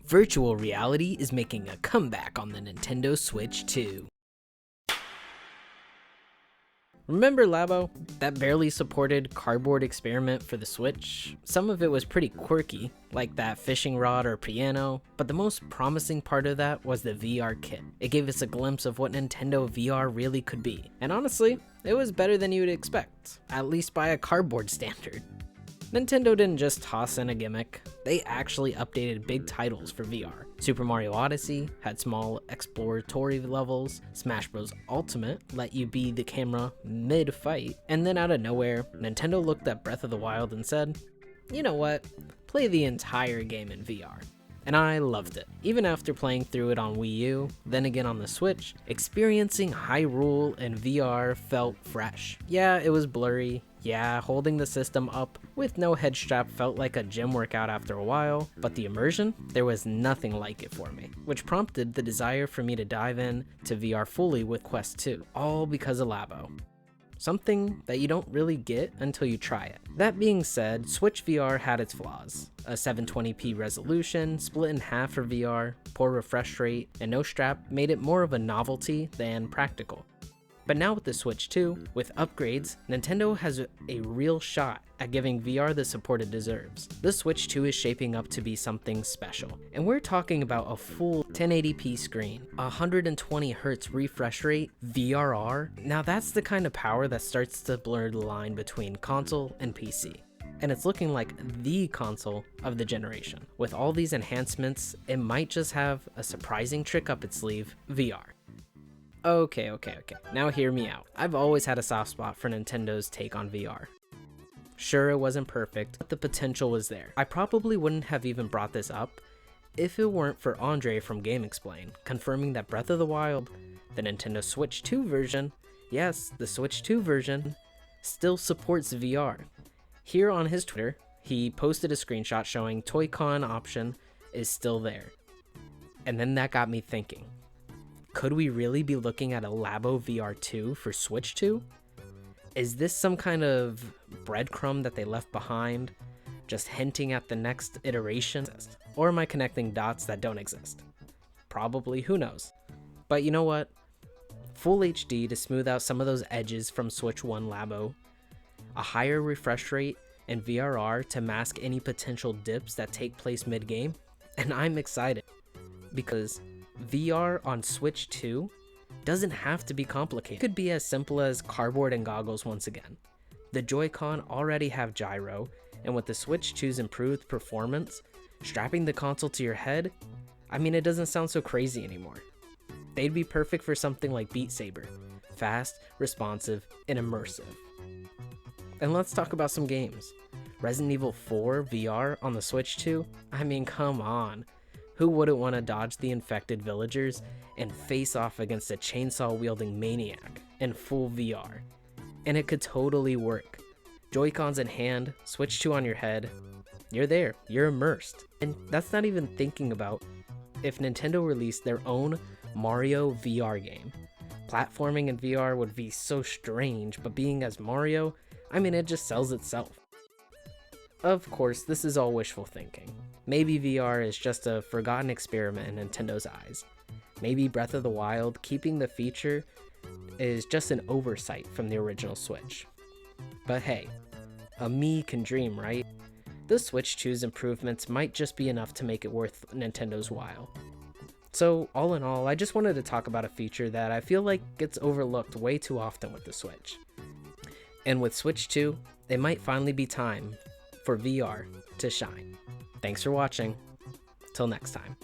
virtual reality is making a comeback on the Nintendo Switch 2. Remember Labo? That barely supported cardboard experiment for the Switch? Some of it was pretty quirky, like that fishing rod or piano, but the most promising part of that was the VR kit. It gave us a glimpse of what Nintendo VR really could be, and honestly, it was better than you would expect, at least by a cardboard standard. Nintendo didn't just toss in a gimmick, they actually updated big titles for VR. Super Mario Odyssey had small exploratory levels, Smash Bros. Ultimate let you be the camera mid-fight, and then out of nowhere, Nintendo looked at Breath of the Wild and said, you know what, play the entire game in VR. And I loved it. Even after playing through it on Wii U, then again on the Switch, experiencing Hyrule in VR felt fresh. Yeah, it was blurry. Yeah, holding the system up with no head strap felt like a gym workout after a while, but the immersion, there was nothing like it for me, which prompted the desire for me to dive in to VR fully with Quest 2, all because of Labo. Something that you don't really get until you try it. That being said, Switch VR had its flaws. A 720p resolution, split in half for VR, poor refresh rate, and no strap made it more of a novelty than practical. But now with the Switch 2, with upgrades, Nintendo has a real shot at giving VR the support it deserves. The Switch 2 is shaping up to be something special, and we're talking about a full 1080p screen, 120Hz refresh rate, VRR. Now that's the kind of power that starts to blur the line between console and PC. And it's looking like the console of the generation. With all these enhancements, it might just have a surprising trick up its sleeve, VR. Okay, now hear me out. I've always had a soft spot for Nintendo's take on VR. Sure, it wasn't perfect, but the potential was there. I probably wouldn't have even brought this up if it weren't for Andre from GameXplain confirming that Breath of the Wild, the Nintendo Switch 2 version, yes, the Switch 2 version, still supports VR. Here on his Twitter, he posted a screenshot showing Toy-Con option is still there. And then that got me thinking. Could we really be looking at a Labo VR 2 for Switch 2? Is this some kind of breadcrumb that they left behind, just hinting at the next iteration? Or am I connecting dots that don't exist? Probably, who knows? But you know what? Full HD to smooth out some of those edges from Switch 1 Labo, a higher refresh rate, and VRR to mask any potential dips that take place mid-game, and I'm excited because VR on Switch 2 doesn't have to be complicated. It could be as simple as cardboard and goggles once again. The Joy-Con already have gyro, and with the Switch 2's improved performance, strapping the console to your head, I mean, it doesn't sound so crazy anymore. They'd be perfect for something like Beat Saber, fast, responsive, and immersive. And let's talk about some games. Resident Evil 4 VR on the Switch 2? I mean, come on. Who wouldn't want to dodge the infected villagers and face off against a chainsaw-wielding maniac in full VR? And it could totally work. Joy-Cons in hand, Switch 2 on your head, you're there, you're immersed. And that's not even thinking about if Nintendo released their own Mario VR game. Platforming in VR would be so strange, but being as Mario, I mean, it just sells itself. Of course, this is all wishful thinking. Maybe VR is just a forgotten experiment in Nintendo's eyes. Maybe Breath of the Wild keeping the feature is just an oversight from the original Switch. But hey, a me can dream, right? The Switch 2's improvements might just be enough to make it worth Nintendo's while. So all in all, I just wanted to talk about a feature that I feel like gets overlooked way too often with the Switch. And with Switch 2, it might finally be time for VR to shine. Thanks for watching. Till next time.